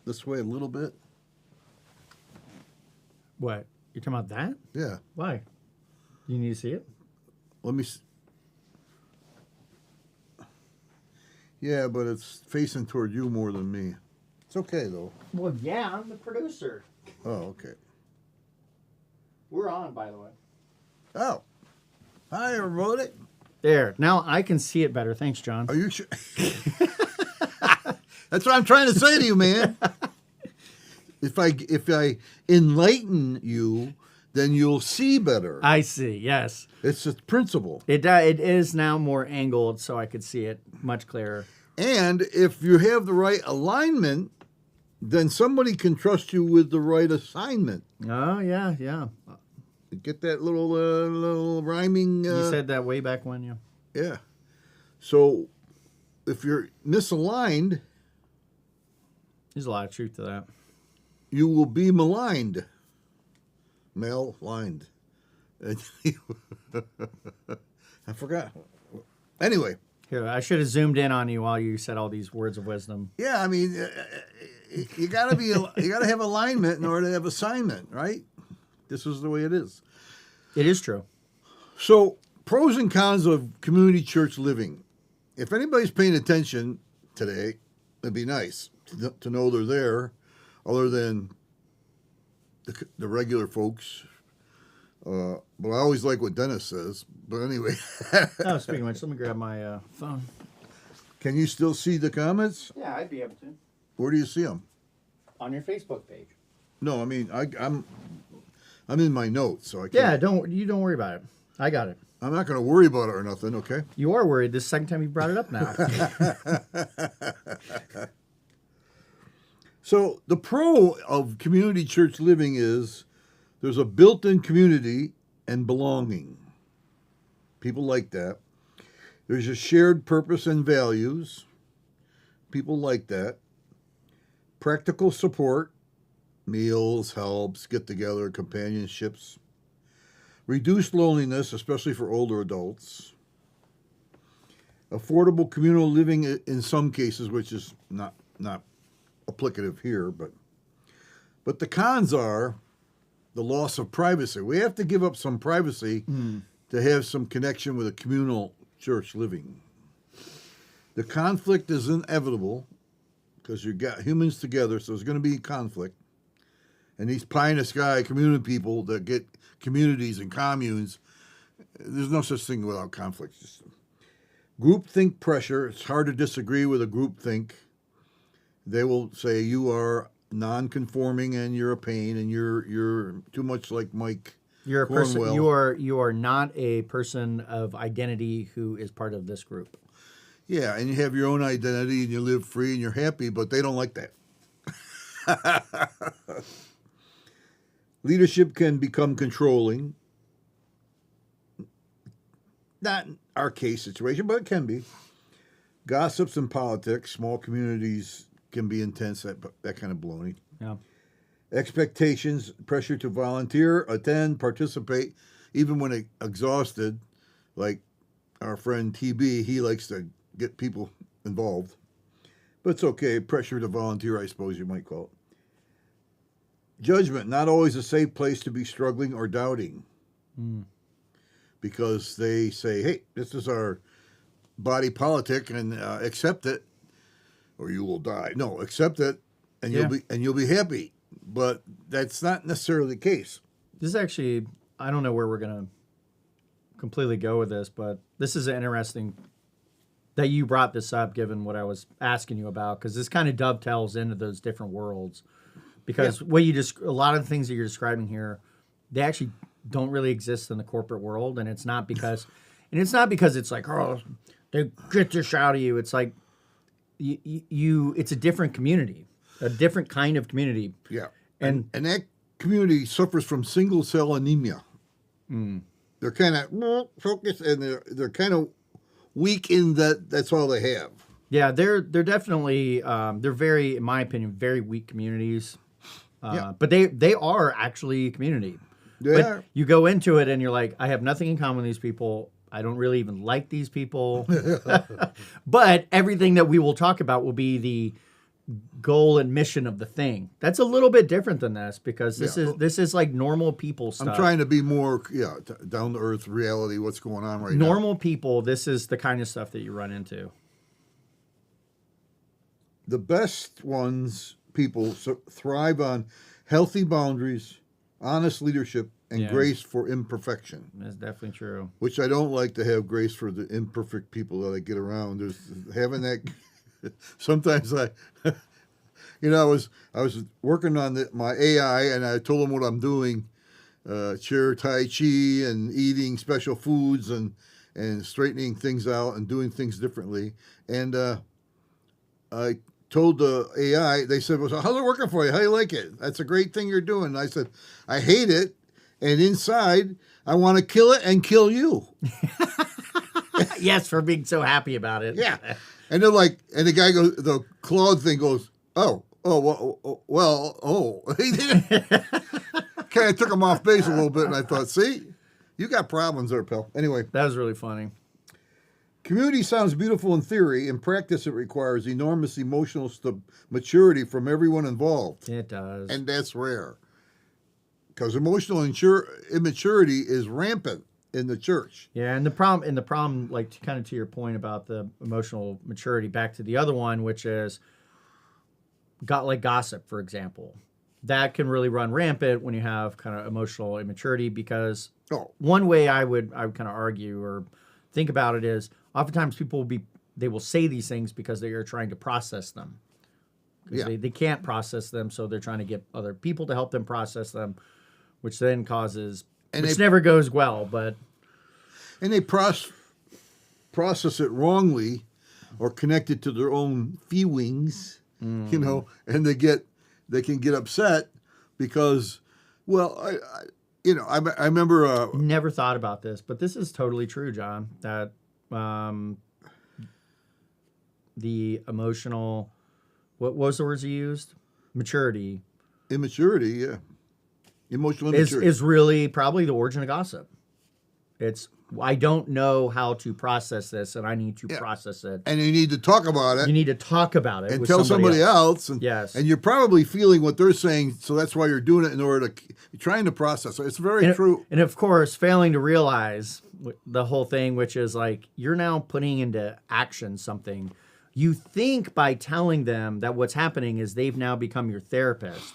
this way a little bit? What? You're talking about that? Yeah. Why? You need to see it? Let me. Yeah, but it's facing toward you more than me. It's okay though. Well, yeah, I'm the producer. Oh, okay. We're on, by the way. Oh, hi everybody. There. Now I can see it better. Thanks, John. Are you sure? That's what I'm trying to say to you, man. If I enlighten you, then you'll see better. I see. Yes. It's a principle. It is now more angled, so I could see it much clearer. And if you have the right alignment, then somebody can trust you with the right assignment. Oh yeah, yeah. Get that little rhyming. You said that way back when, yeah. Yeah. So if you're misaligned, There's a lot of truth to that. you will be maligned. Maligned. I forgot. Anyway. Here, I should have zoomed in on you while you said all these words of wisdom. Yeah, I mean, you gotta have alignment in order to have assignment, right? This is the way it is. It is true. So, pros and cons of community church living. If anybody's paying attention today, it'd be nice to know they're there, other than the regular folks. But I always like what Dennis says. But anyway. Oh, speaking of which, let me grab my phone. Can you still see the comments? Yeah, I'd be able to. Where do you see them? On your Facebook page. No, I mean, I'm in my notes, so I can't. Yeah, don't worry about it. I got it. I'm not going to worry about it or nothing, okay? You are worried. This is the second time you brought it up now. So the pro of community church living is there's a built-in community and belonging. People like that. There's a shared purpose and values. People like that. Practical support, meals, helps, get-together, companionships. Reduced loneliness, especially for older adults. Affordable communal living in some cases, which is not applicative here, but the cons are the loss of privacy. We have to give up some privacy to have some connection with a communal church living. The conflict is inevitable because you got humans together, so there's going to be conflict. And these pie in the sky community people that get communities and communes, there's no such thing without conflict. Groupthink pressure. It's hard to disagree with a groupthink. They will say you are non-conforming and you're a pain and you're too much like Mike. You're a Cornwell. person. You are not a person of identity who is part of this group. Yeah, and you have your own identity and you live free and you're happy, but they don't like that. Leadership can become controlling. Not our case situation, but it can be. Gossips and politics, small communities can be intense, that kind of baloney. Yeah. Expectations, pressure to volunteer, attend, participate, even when exhausted, like our friend TB, he likes to get people involved. But it's okay, pressure to volunteer, I suppose you might call it. Judgment, not always a safe place to be struggling or doubting. Because they say, hey, this is our body politic and accept it or you will die. No, accept it and you'll be happy. But that's not necessarily the case. This is actually, I don't know where we're going to completely go with this, but this is interesting that you brought this up given what I was asking you about, because this kind of dovetails into those different worlds. Because a lot of the things that you're describing here, they actually don't really exist in the corporate world, and it's not because it's like, oh, they get this out of you. It's like it's a different community, a different kind of community. Yeah, and that community suffers from single cell anemia. They're kind of focused, and they're kind of weak in that. That's all they have. Yeah, they're definitely they're very, in my opinion, very weak communities. But they are actually a community. But you go into it and you're like, I have nothing in common with these people. I don't really even like these people. But everything that we will talk about will be goal and mission of the thing. That's a little bit different than this because this Yeah. is like normal people stuff. I'm trying to be more, down to earth reality. What's going on right now? Normal people, this is the kind of stuff that you run into. The best people thrive on healthy boundaries, honest leadership, and Yeah. grace for imperfection. That's definitely true. Which I don't like to have grace for the imperfect people that I get around. There's having that. Sometimes I was working on my AI, and I told them what I'm doing, chair tai chi and eating special foods and straightening things out and doing things differently. And I told the AI, they said, well, so how's it working for you? How do you like it? That's a great thing you're doing. And I said, I hate it. And inside, I want to kill it and kill you. Yes, for being so happy about it. Yeah. And they're like, and the guy goes, the Claude thing goes, he didn't. Kind of took him off base a little bit, and I thought, see, you got problems there, pal. Anyway, That was really funny. community sounds beautiful in theory. In practice, it requires enormous emotional maturity from everyone involved. It does. And that's rare. Because emotional immaturity is rampant in the church. Yeah, and the problem, like kind of to your point about the emotional maturity, back to the other one, which is like gossip, for example. That can really run rampant when you have kind of emotional immaturity because one way I would kind of argue or think about it is oftentimes people will say these things because they are trying to process them. Yeah. They can't process them, so they're trying to get other people to help them process them, which then causes, which never goes well, but... And they process it wrongly or connect it to their own feelings, and they can get upset because, well, I remember... Never thought about this, but this is totally true, John, that the emotional... What was the words you used? Maturity. Immaturity, yeah. Emotional immaturity. Is really probably the origin of gossip. It's, I don't know how to process this, and I need to process it. And you need to talk about it. You need to talk about it and with tell somebody else. And, yes. And you're probably feeling what they're saying, so that's why you're doing it in order to you're trying to process it. It's very true. And of course, failing to realize the whole thing, which is like you're now putting into action something. You think by telling them that what's happening is they've now become your therapist.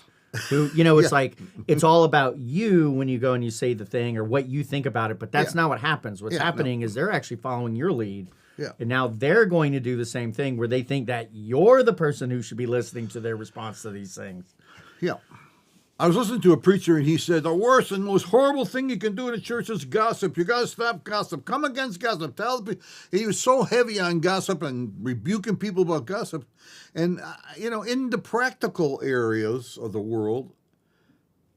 Who, it's like, it's all about you when you go and you say the thing or what you think about it, but that's not what happens. What's happening is they're actually following your lead. Yeah. And now they're going to do the same thing where they think that you're the person who should be listening to their response to these things. Yeah. I was listening to a preacher, and he said, the worst and most horrible thing you can do in a church is gossip. You got to stop gossip. Come against gossip. Tell people. He was so heavy on gossip and rebuking people about gossip. And, in the practical areas of the world,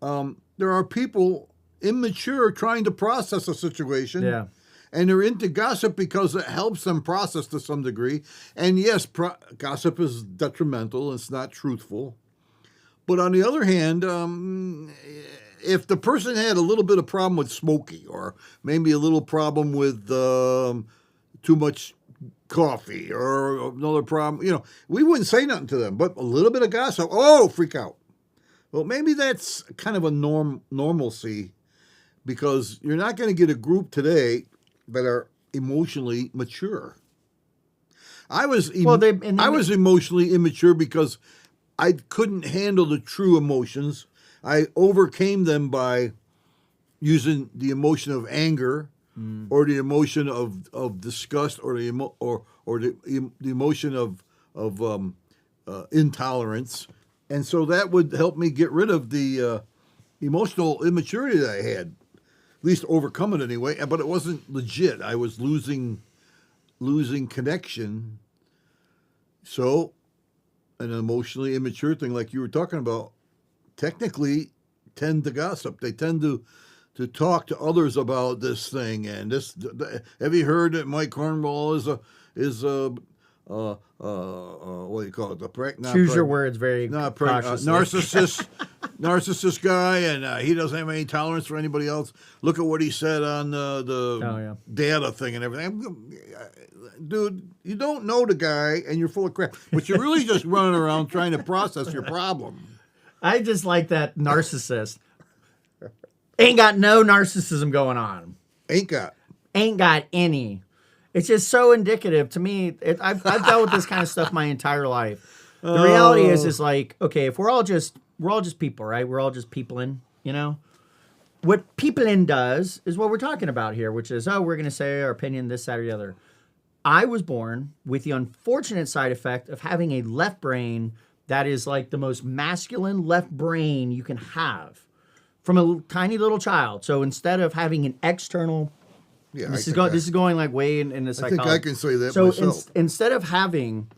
there are people immature trying to process a situation. Yeah. And they're into gossip because it helps them process to some degree. And yes, gossip is detrimental. It's not truthful. But on the other hand, if the person had a little bit of problem with smoking or maybe a little problem with too much coffee or another problem, we wouldn't say nothing to them. But a little bit of gossip, freak out. Well, maybe that's kind of a normalcy because you're not going to get a group today that are emotionally mature. I was emotionally immature because I couldn't handle the true emotions. I overcame them by using the emotion of anger, or the emotion of disgust, or the emotion of intolerance, and so that would help me get rid of the emotional immaturity that I had, at least overcome it anyway. But it wasn't legit. I was losing connection. So, an emotionally immature thing like you were talking about, technically tend to gossip. They tend to talk to others about this thing and this. Have you heard that Mike Cornwall is what do you call it? Choose your words very cautiously. Narcissist. narcissist guy, and he doesn't have any tolerance for anybody else. Look at what he said on the data thing and everything. Dude, you don't know the guy, and you're full of crap. But you're really just running around trying to process your problem. I just like that narcissist. Ain't got no narcissism going on. Ain't got Any. It's just so indicative to me. I've dealt with this kind of stuff my entire life. The reality is like, okay, if we're all just people, right? We're all just peopling, you know? What peopling does is what we're talking about here, which is, we're going to say our opinion, this, that, or the other. I was born with the unfortunate side effect of having a left brain that is like the most masculine left brain you can have from a tiny little child. So instead of having an external... Yeah, this is going like way in the psychology. I think I can say that so myself. Instead of having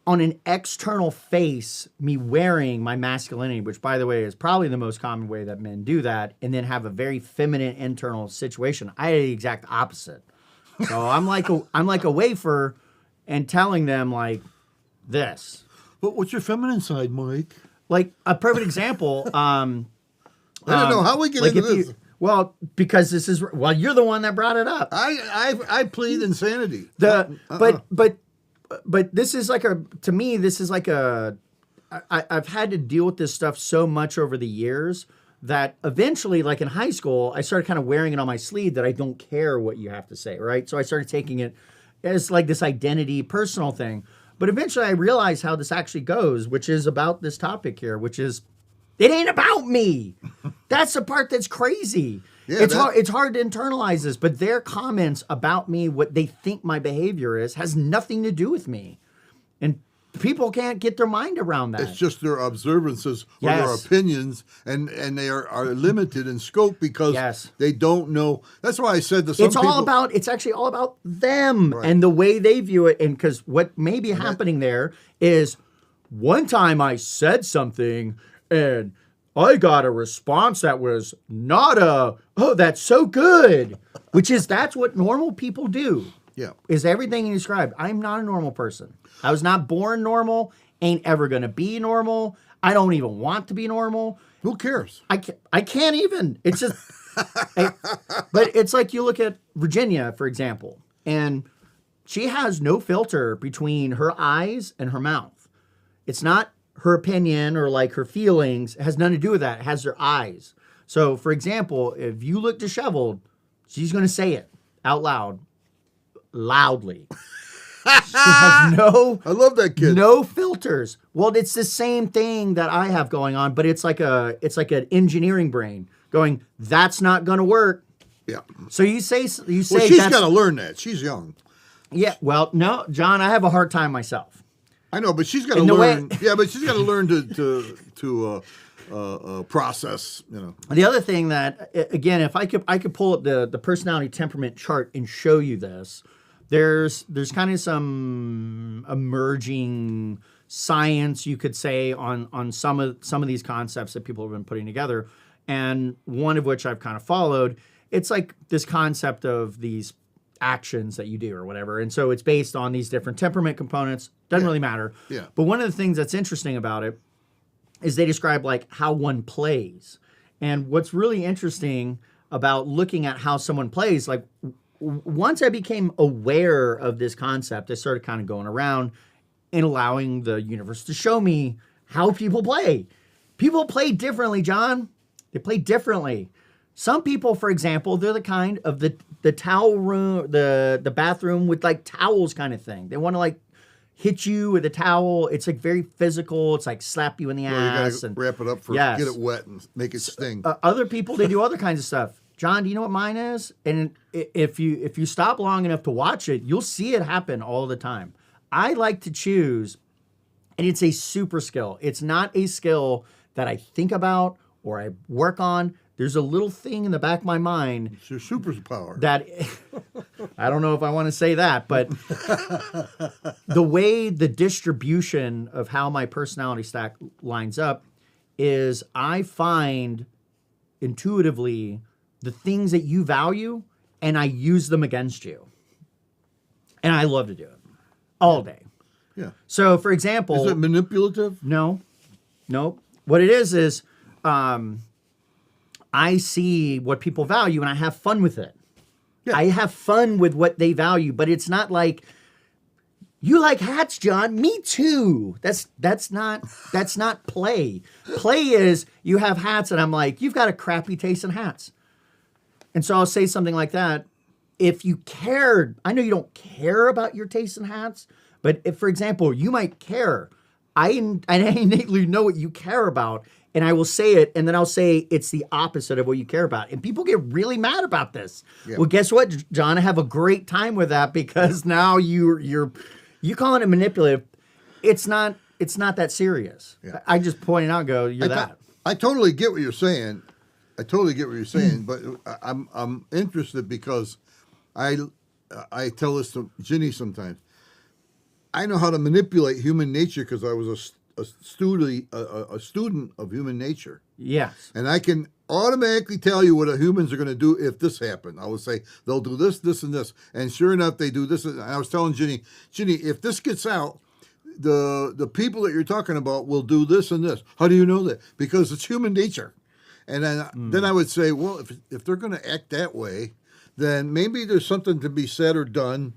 on an external face me wearing my masculinity, which by the way is probably the most common way that men do that, and then have a very feminine internal situation, I had the exact opposite. So I'm like a wafer, and telling them like this. But what's your feminine side, Mike? Like a perfect example. I don't know how we get into this. Well, because you're the one that brought it up. I plead insanity. But this is like I've had to deal with this stuff so much over the years that eventually, like in high school, I started kind of wearing it on my sleeve that I don't care what you have to say, right? So I started taking it as like this identity, personal thing. But eventually I realized how this actually goes, which is about this topic here, which is, it ain't about me. That's the part that's crazy. Yeah, it's hard to internalize this, but their comments about me, what they think my behavior is, has nothing to do with me. And people can't get their mind around that. It's just their observances or their opinions, and they are limited in scope because they don't know. That's why I said to some people... It's actually all about them and the way they view it. And because what may be happening there is, one time I said something... and I got a response that was not oh, that's so good. That's what normal people do. Yeah. Is everything you described. I'm not a normal person. I was not born normal, ain't ever going to be normal. I don't even want to be normal. Who cares? I can't even. It's just, but it's like you look at Virginia, for example, and she has no filter between her eyes and her mouth. It's not her opinion or like her feelings. It has nothing to do with that. It has her eyes. So, for example, if you look disheveled, she's going to say it out loud, loudly. She has I love that kid. No filters. Well, it's the same thing that I have going on, but it's like an engineering brain going, that's not going to work. Yeah. So you say well, she's got to learn that. She's young. Yeah. Well, no, John, I have a hard time myself. I know, but she's got to learn. Yeah, but she's got to learn to process. You know. The other thing that, again, if I could pull up the personality temperament chart and show you this, there's kind of some emerging science, you could say, on some of these concepts that people have been putting together, and one of which I've kind of followed. It's like this concept of these actions that you do or whatever. And so it's based on these different temperament components. Doesn't really matter. Yeah. But one of the things that's interesting about it is they describe like how one plays. And what's really interesting about looking at how someone plays, like once I became aware of this concept, I started kind of going around and allowing the universe to show me how people play. People play differently, John. They play differently. Some people, for example, they're the kind of the towel room, the bathroom with like towels kind of thing. They want to like hit you with a towel. It's like very physical. It's like slap you in the ass. You gotta wrap it up get it wet and make it sting. Other people, they do other kinds of stuff. John, do you know what mine is? And if you stop long enough to watch it, you'll see it happen all the time. I like to choose, and it's a super skill. It's not a skill that I think about or I work on. There's a little thing in the back of my mind. It's your superpower. That I don't know if I want to say that, but the way the distribution of how my personality stack lines up is I find intuitively the things that you value and I use them against you. And I love to do it all day. Yeah. So, for example... Is it manipulative? No. What it is I see what people value and I have fun with it. Yeah. I have fun with what they value, but it's not like, you like hats, John? Me too. That's not play. Play is you have hats and I'm like, you've got a crappy taste in hats. And so I'll say something like that. If you cared, I know you don't care about your taste in hats, but if, for example, you might care, I innately know what you care about, and I will say it, and then I'll say it's the opposite of what you care about. And people get really mad about this. Yeah. Well, guess what, John? I have a great time with that because now you calling it manipulative. It's not that serious. Yeah. I just point it out and go, you're that. I totally get what you're saying. But I'm interested because I tell this to Ginny sometimes. I know how to manipulate human nature because I was a student of human nature. Yes. And I can automatically tell you what humans are going to do if this happened. I would say they'll do this, this, and this. And sure enough, they do this. And I was telling Ginny, if this gets out, the people that you're talking about will do this and this. How do you know that? Because it's human nature. And then I would say, well, if they're going to act that way, then maybe there's something to be said or done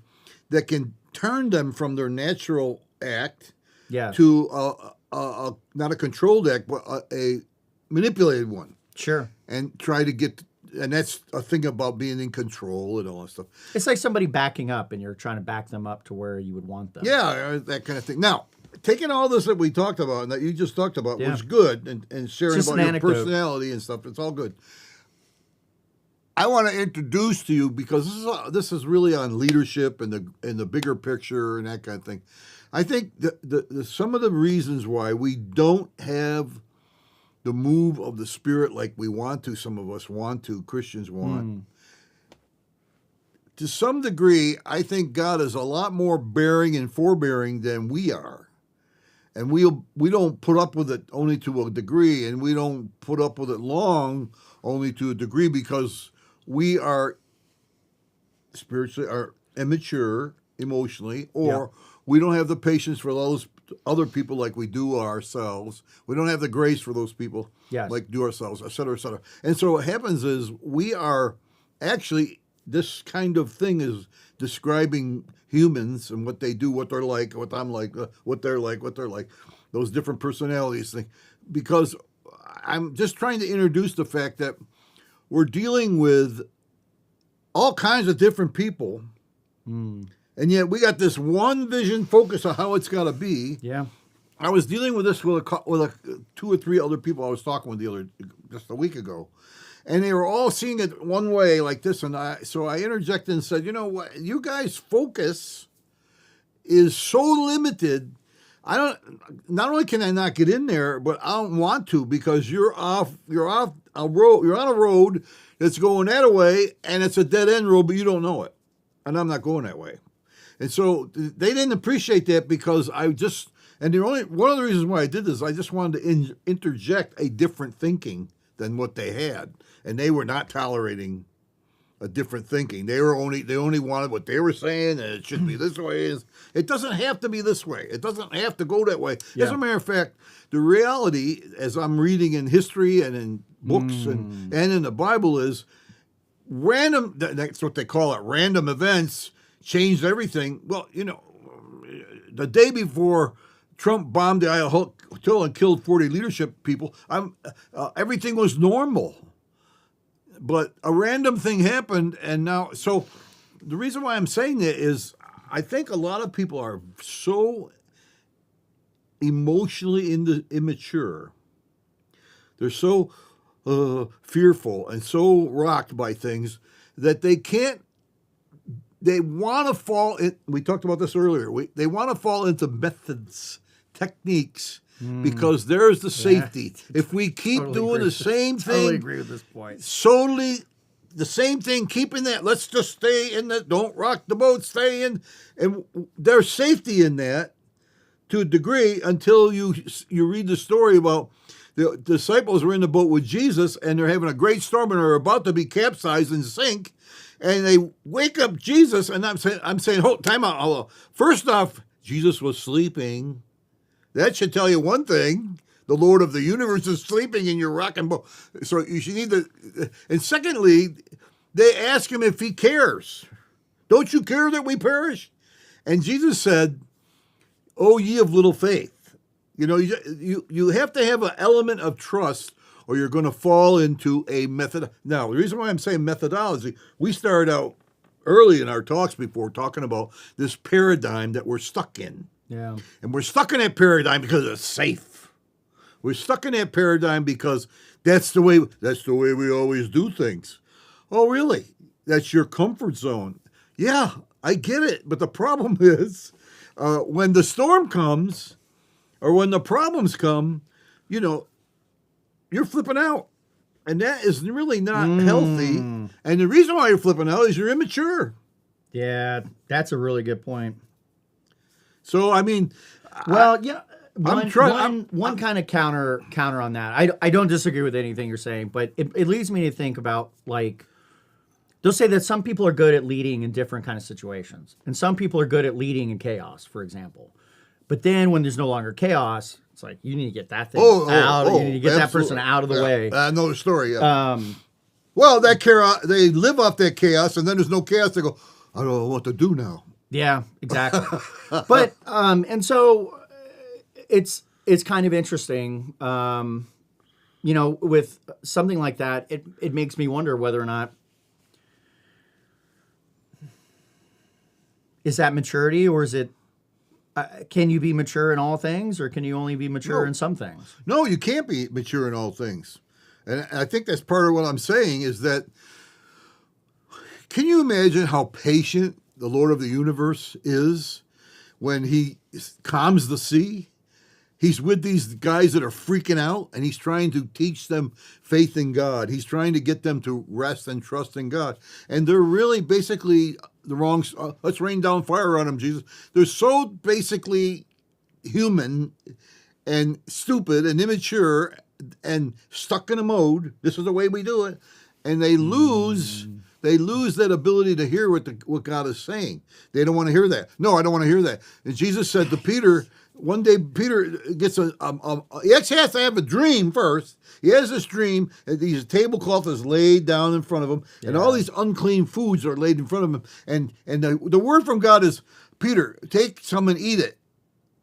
that can turn them from their natural act to not a controlled act, but a manipulated one. Sure. And try to get, and that's a thing about being in control and all that stuff. It's like somebody backing up and you're trying to back them up to where you would want them. Yeah, that kind of thing. Now, taking all this that we talked about and that you just talked about was good, and sharing about your personality and stuff, it's all good. I want to introduce to you, because this is really on leadership and the bigger picture and that kind of thing. I think the some of the reasons why we don't have the move of the Spirit like we want to, some of us want to, Christians want. To some degree, I think God is a lot more bearing and forbearing than we are. And we don't put up with it only to a degree, and we don't put up with it long only to a degree, because we are spiritually immature emotionally, or we don't have the patience for those other people like we do ourselves. We don't have the grace for those people like do ourselves, et cetera, et cetera. And so what happens is we are actually, this kind of thing is describing humans and what they do, what they're like, what I'm like, what they're like, those different personalities thing. Because I'm just trying to introduce the fact that we're dealing with all kinds of different people, and yet we got this one vision focus on how it's got to be. Yeah, I was dealing with this with two or three other people I was talking with just a week ago, and they were all seeing it one way like this. And so I interjected and said, you know what, you guys' focus is so limited. Not only can I not get in there, but I don't want to, because you're on a road that's going that way, and it's a dead end road, but you don't know it. And I'm not going that way. And so they didn't appreciate that, because one of the reasons why I did this, I just wanted to interject a different thinking than what they had. And they were not tolerating a different thinking. They only wanted what they were saying, and it should be this way. It doesn't have to be this way. It doesn't have to go that way. Yeah. As a matter of fact, the reality, as I'm reading in history and in books and in the Bible, is random. That's what they call it. Random events changed everything. Well, the day before Trump bombed the Hotel and killed 40 leadership people, everything was normal. But a random thing happened, and now, so the reason why I'm saying that is I think a lot of people are so emotionally immature. They're so fearful and so rocked by things that they want to fall in. We talked about this earlier. They want to fall into methods, techniques, because there's the safety. If we keep doing the same thing, totally agree with this point. Solely the same thing, keeping that. Let's just stay in the. Don't rock the boat. Stay in, and there's safety in that to a degree until you read the story about the disciples were in the boat with Jesus, and they're having a great storm, and they're about to be capsized and sink, and they wake up Jesus, and I'm saying, hold, time out. First off, Jesus was sleeping. That should tell you one thing. the Lord of the universe is sleeping in your rocking boat. So you should need to. And secondly, they ask him if he cares. Don't you care that we perish? And Jesus said, "Oh, ye of little faith." You know, you have to have an element of trust, or you're going to fall into a method. Now, the reason why I'm saying methodology, we started out early in our talks before talking about this paradigm that we're stuck in. Yeah. And we're stuck in that paradigm because it's safe. We're stuck in that paradigm because that's the way we always do things. Oh, really? That's your comfort zone. Yeah, I get it. But the problem is when the storm comes or when the problems come, you know, you're flipping out. And that is really not healthy. And the reason why you're flipping out is you're immature. Yeah, that's a really good point. So, I mean, well, yeah, one kind of counter on that. I don't disagree with anything you're saying, but it leads me to think about, like, they'll say that some people are good at leading in different kind of situations, and some people are good at leading in chaos, for example. But then when there's no longer chaos, it's like, you need to get that thing out. You need to get that person out of the way. I know the story. Yeah. Well, that chaos, they live off that chaos, and then there's no chaos. They go, I don't know what to do now. Yeah, exactly. But and so it's kind of interesting. You know, with something like that, it makes me wonder whether or not is that maturity, or is it? Can you be mature in all things, or can you only be mature in some things? No, you can't be mature in all things. And I think that's part of what I'm saying is that, can you imagine how patient the Lord of the universe is when he calms the sea? He's with these guys that are freaking out, and he's trying to teach them faith in God. He's trying to get them to rest and trust in God. And they're really basically the wrong, let's rain down fire on them, Jesus. They're so basically human and stupid and immature and stuck in a mode. This is the way we do it. And they lose that ability to hear what God is saying. They don't want to hear that. No, I don't want to hear that. And Jesus said to Peter, one day Peter gets he actually has to have a dream first. He has this dream, and these tablecloth is laid down in front of him, and all these unclean foods are laid in front of him. And the word from God is, Peter, take some and eat it.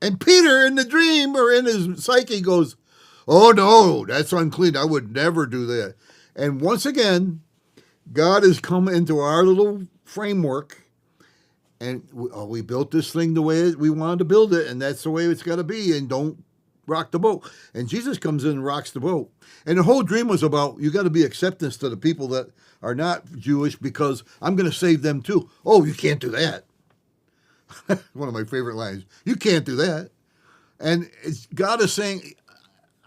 And Peter, in the dream or in his psyche, goes, oh no, that's unclean. I would never do that. And once again, God has come into our little framework, and we built this thing the way we wanted to build it, and that's the way it's got to be, and don't rock the boat. And Jesus comes in and rocks the boat. And the whole dream was about, you got to be acceptance to the people that are not Jewish, because I'm going to save them too. Oh, you can't do that. One of my favorite lines. You can't do that. And God is saying,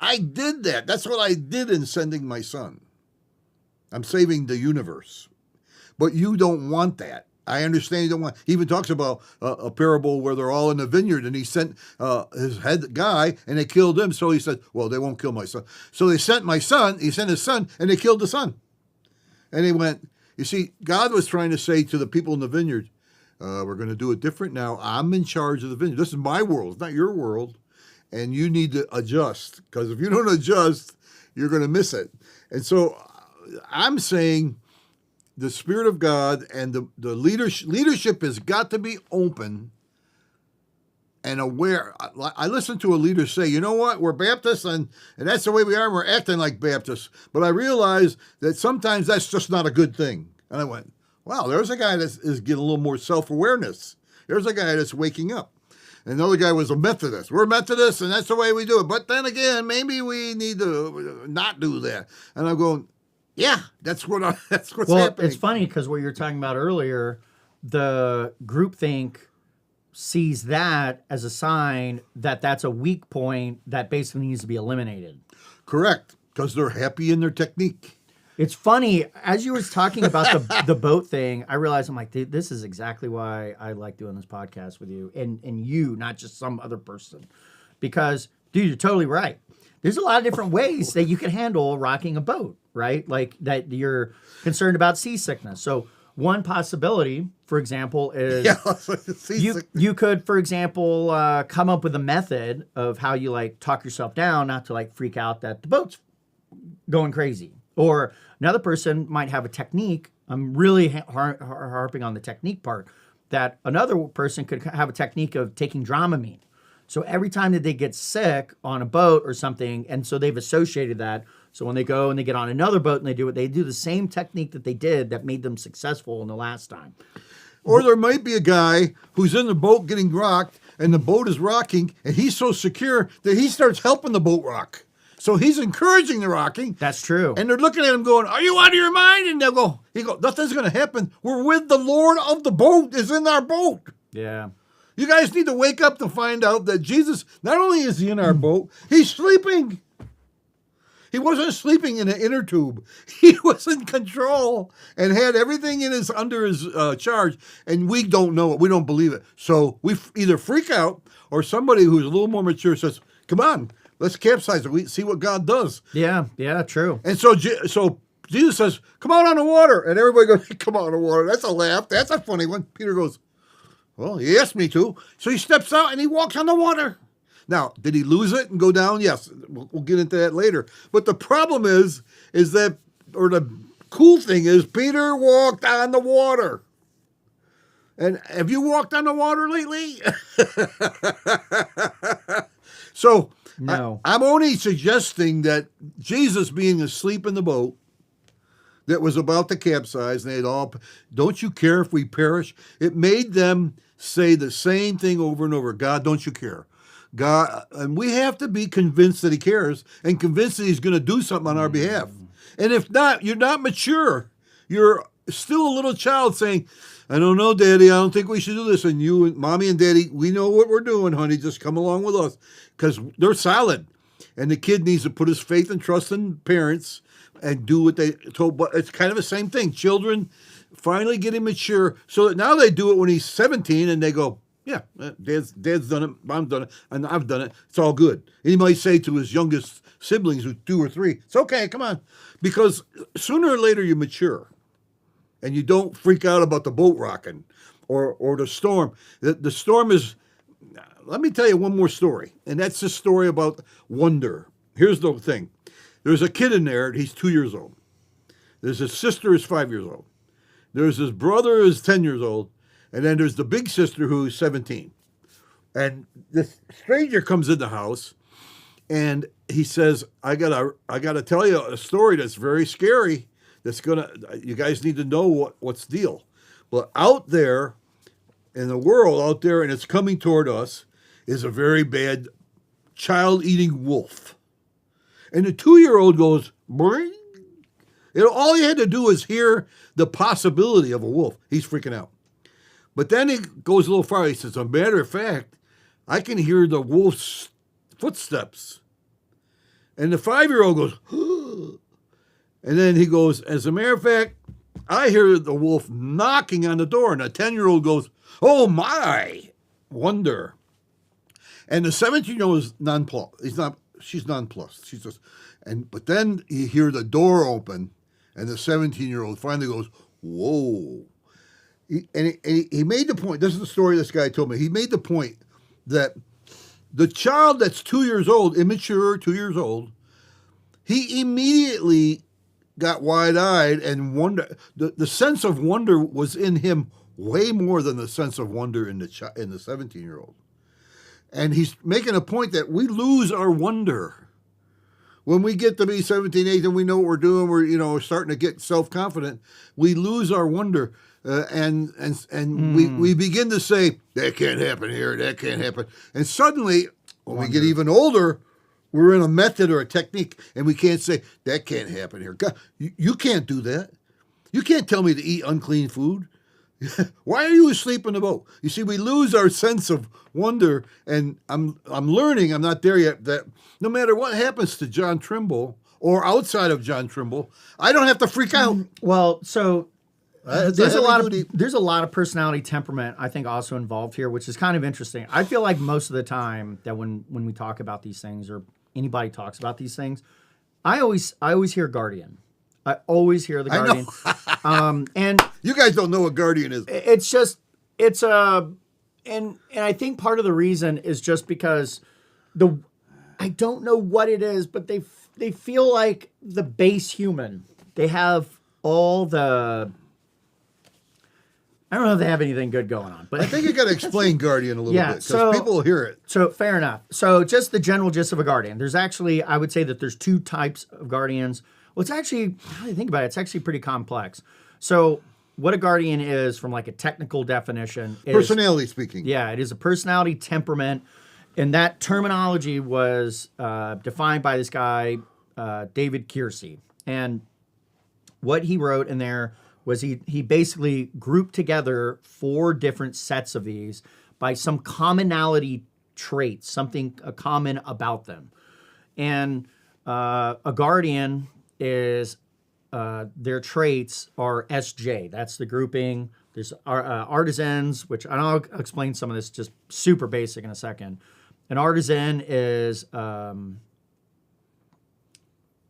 I did that. That's what I did in sending my son. I'm saving the universe. But you don't want that. I understand you don't want. He even talks about a parable where they're all in the vineyard, and he sent his head guy, and they killed him. So he said, well, they won't kill my son. So they sent my son, he sent his son, and they killed the son. And he went, you see, God was trying to say to the people in the vineyard, we're going to do it different now. I'm in charge of the vineyard. This is my world. It's not your world. And you need to adjust, because if you don't adjust, you're going to miss it. And so I'm saying the Spirit of God and the leadership has got to be open and aware. I listened to a leader say, you know what, we're Baptists, and that's the way we are, and we're acting like Baptists. But I realized that sometimes that's just not a good thing. And I went, wow, there's a guy that is getting a little more self-awareness. There's a guy that's waking up. And the other guy was a Methodist. We're Methodists, and that's the way we do it. But then again, maybe we need to not do that. And I'm going, yeah, that's what's happening. Well, it's funny because what you were talking about earlier, the groupthink sees that as a sign that that's a weak point that basically needs to be eliminated. Correct, because they're happy in their technique. It's funny, as you were talking about the boat thing, I realized, I'm like, dude, this is exactly why I like doing this podcast with you, and you, not just some other person. Because, dude, you're totally right. There's a lot of different ways that you can handle rocking a boat, right? Like that you're concerned about seasickness. So one possibility, for example, is Yeah. See, you could, for example, come up with a method of how you like talk yourself down, not to like freak out that the boat's going crazy. Or another person might have a technique. I'm really harping on the technique part. That another person could have a technique of taking Dramamine. So every time that they get sick on a boat or something, and so they've associated that. So when they go and they get on another boat and they do it, they do the same technique that they did that made them successful in the last time. or there might be a guy who's in the boat getting rocked, and the boat is rocking, and he's so secure that he starts helping the boat rock. So he's encouraging the rocking. That's true. And they're looking at him going, "Are you out of your mind?" And he go, "Nothing's going to happen. We're with the Lord of the boat is in our boat." Yeah. You guys need to wake up to find out that Jesus, not only is he in our boat, he's sleeping. He wasn't sleeping in an inner tube. He was in control and had everything under his charge. And we don't know it. We don't believe it. So we either freak out, or somebody who's a little more mature says, "Come on, let's capsize it. We see what God does." Yeah. Yeah. True. And so Jesus says, "Come out on the water." And everybody goes, "Come out on the water." That's a laugh. That's a funny one. Peter goes, "Well, he asked me to." So he steps out and he walks on the water. Now, did he lose it and go down? Yes. We'll get into that later. But the problem is that, or the cool thing is, Peter walked on the water. And have you walked on the water lately? So No. I'm only suggesting that Jesus being asleep in the boat that was about to capsize, and they'd all, "Don't you care if we perish?" It made them say the same thing over and over. "God, don't you care?" God, and we have to be convinced that he cares and convinced that he's going to do something on our behalf. And if not, you're not mature. You're still a little child saying, "I don't know, Daddy, I don't think we should do this." And you and Mommy and Daddy, "We know what we're doing, honey. Just come along with us." Because they're solid. And the kid needs to put his faith and trust in parents and do what they told. But it's kind of the same thing. Children finally getting mature so that now they do it when he's 17 and they go, "Yeah, Dad's done it, Mom's done it, and I've done it. It's all good." And he might say to his youngest siblings, who's 2 or 3, "It's okay, come on." Because sooner or later you mature and you don't freak out about the boat rocking or the storm. The storm is, let me tell you one more story, and that's the story about wonder. Here's the thing. There's a kid in there, he's 2 years old. There's his sister who's 5 years old. There's his brother who's 10 years old. And then there's the big sister who's 17. And this stranger comes in the house and he says, I gotta tell you a story that's very scary. You guys need to know what's the deal. But out there in the world, out there, and it's coming toward us, is a very bad child-eating wolf. And the 2-year-old goes, "Boing." All he had to do is hear the possibility of a wolf. He's freaking out. But then he goes a little farther. He says, "As a matter of fact, I can hear the wolf's footsteps." And the 5-year-old goes, and then he goes, "As a matter of fact, I hear the wolf knocking on the door." And the 10-year-old goes, "Oh my, wonder." And the 17-year-old is nonplussed. She's nonplussed. She's just, but then you hear the door open, and the 17-year-old finally goes, "Whoa." He made the point, this is the story this guy told me, he made the point that the child that's 2 years old, immature, 2 years old, he immediately got wide-eyed and wonder. The sense of wonder was in him way more than the sense of wonder in the 17-year-old. And he's making a point that we lose our wonder. When we get to be 17, 18, and we know what we're doing, we're starting to get self-confident, we lose our wonder. And we begin to say, "That can't happen here, that can't happen." And suddenly, when we get even older, we're in a method or a technique, and we can't say, "That can't happen here." God, you can't do that. You can't tell me to eat unclean food. Why are you asleep in the boat? You see, we lose our sense of wonder, and I'm learning, I'm not there yet, that no matter what happens to John Trimble or outside of John Trimble, I don't have to freak out. Well, so It's there's a a lot of personality temperament, I think, also involved here, which is kind of interesting. I feel like most of the time that when we talk about these things or anybody talks about these things, I always hear guardian. I always hear the I know. Guardian. And You guys don't know what Guardian is. it's just it's and I think part of the reason is just because I don't know what it is, but they feel like the base human. They have all the. I don't know if they have anything good going on, but I think you got to explain Guardian a little Yeah, bit because so- people will hear it. So fair enough. So just the general gist of a guardian. There's actually, I would say that there's two types of guardians. Well, it's actually, now that I think about it, it's actually pretty complex. So what a guardian is, from like a technical definition, is Personality speaking. yeah, it is a personality temperament, and that terminology was defined by this guy David Kiersey, and what he wrote in there was he basically grouped together 4 different sets of these by some commonality traits, something common about them. And a guardian is their traits are SJ. That's the grouping. There's artisans, which I'll explain some of this just super basic in a second. An artisan is an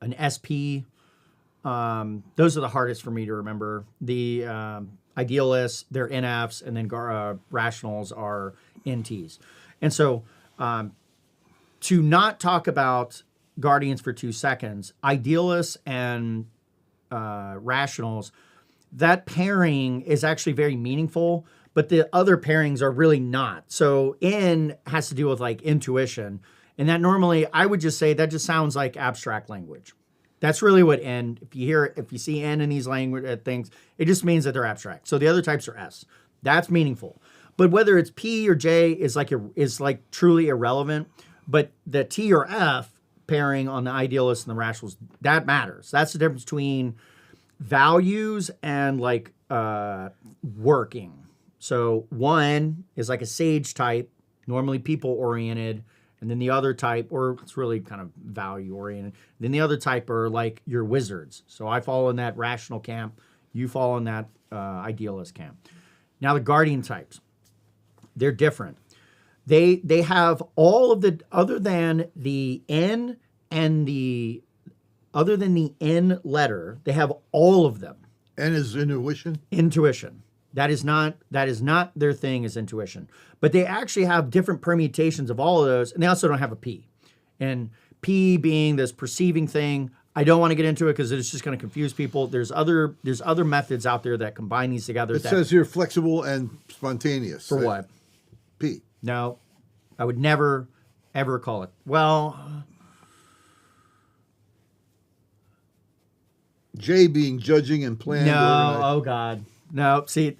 SP. Those are the hardest for me to remember. The idealists, they're NFs, and then rationals are NTs. And so to not talk about guardians for 2 seconds, idealists and rationals, that pairing is actually very meaningful, but the other pairings are really not. So N has to do with like intuition. And that normally, I would just say that just sounds like abstract language. That's really what N, if you see N in these language things, it just means that they're abstract. So the other types are S. That's meaningful. But whether it's P or J is like truly irrelevant. But the T or F pairing on the idealists and the rationals, that matters. That's the difference between values and like working. So one is like a sage type, normally people oriented. And then the other type, or it's really kind of value oriented. Then the other type are like your wizards. So I fall in that rational camp. You fall in that idealist camp. Now the guardian types, they're different. They have all of the, other than the N letter, they have all of them. N is intuition. Intuition. That is not their thing, is intuition. But they actually have different permutations of all of those, and they also don't have a P. And P being this perceiving thing, I don't want to get into it because it's just going to confuse people. There's other methods out there that combine these together. It says here flexible and spontaneous. For what? P. No, I would never, ever call it. Well, J being judging and planned. no, oh God. No, see,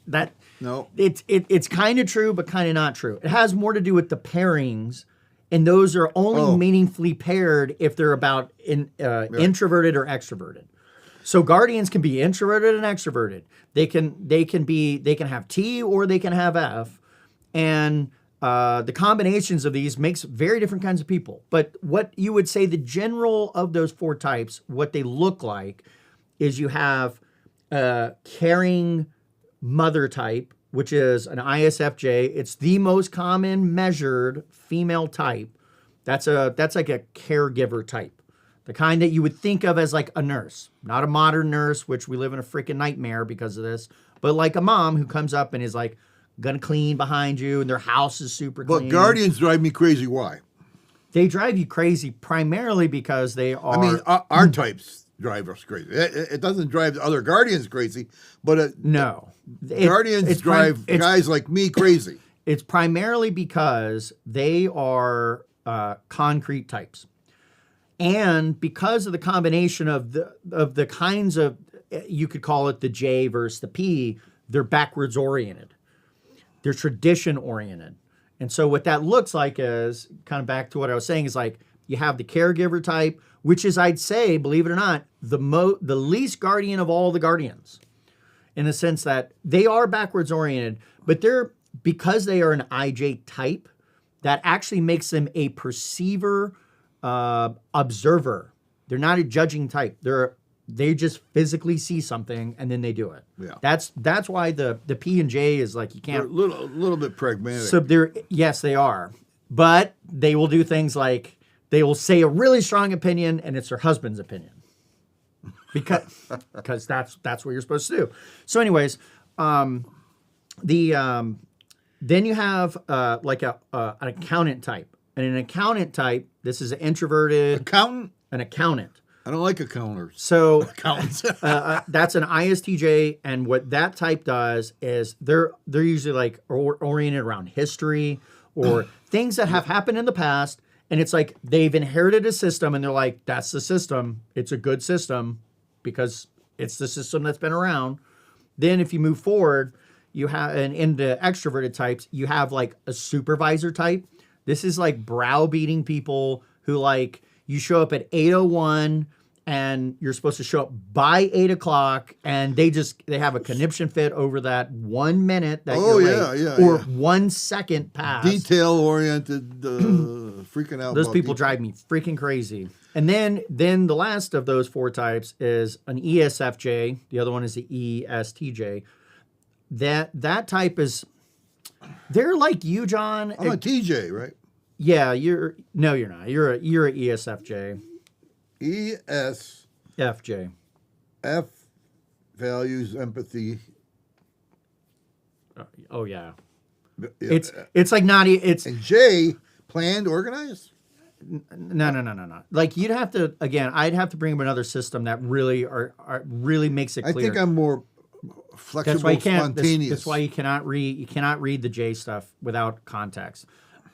that No. It's kind of true, but kind of not true. It has more to do with the pairings, and those are only meaningfully paired if they're about introverted or extroverted. So guardians can be introverted and extroverted. They can have T or they can have F, and the combinations of these makes very different kinds of people. But what you would say the general of those 4 types, what they look like, is you have caring mother type, which is an ISFJ. It's the most common measured female type. That's like a caregiver type, the kind that you would think of as like a nurse, not a modern nurse, which we live in a freaking nightmare because of this, but like a mom who comes up and is like gonna clean behind you, and their house is super clean. But guardians drive me crazy. Why? They drive you crazy primarily because they are. I mean, our types drive us crazy. It doesn't drive the other guardians crazy, but no. Guardians drive guys like me crazy. It's primarily because they are concrete types, and because of the combination of the kinds of, you could call it the J versus the P. They're backwards oriented. They're tradition oriented, and so what that looks like is kind of back to what I was saying is like you have the caregiver type, which is, I'd say, believe it or not, the least guardian of all the guardians, in the sense that they are backwards oriented, but because they are an IJ type, that actually makes them a perceiver, observer. They're not a judging type. They just physically see something and then they do it. Yeah. That's why the P and J is like you can't. They're a little bit pragmatic. So yes, they are, but they will do things like they will say a really strong opinion and it's their husband's opinion. because that's what you're supposed to do. So, anyways, then you have like an accountant type, and an accountant type. This is an introverted Accountant? an accountant. I don't like accountants. So Accountants. that's an ISTJ, and what that type does is they're usually like oriented around history or things that have happened in the past, and it's like they've inherited a system, and they're like, that's the system. It's a good system because it's the system that's been around. Then if you move forward, you have, and in the extroverted types, you have like a supervisor type. This is like browbeating people who like, you show up at 8:01 and you're supposed to show up by 8 o'clock, and they have a conniption fit over that 1 minute that you're late, or 1 second past. Detail oriented, freaking out. Those people drive me freaking crazy. And then the last of those four types is an ESFJ. The other one is the ESTJ. That type is, they're like you, John. I'm a TJ, right? Yeah, you're not. You're a ESFJ. ESFJ. F values empathy. Oh yeah. Yeah. It's like not it's and J planned, organized. No. Like I'd have to bring up another system that really really makes it clear. I think I'm more flexible, spontaneous. That's why you cannot read the J stuff without context.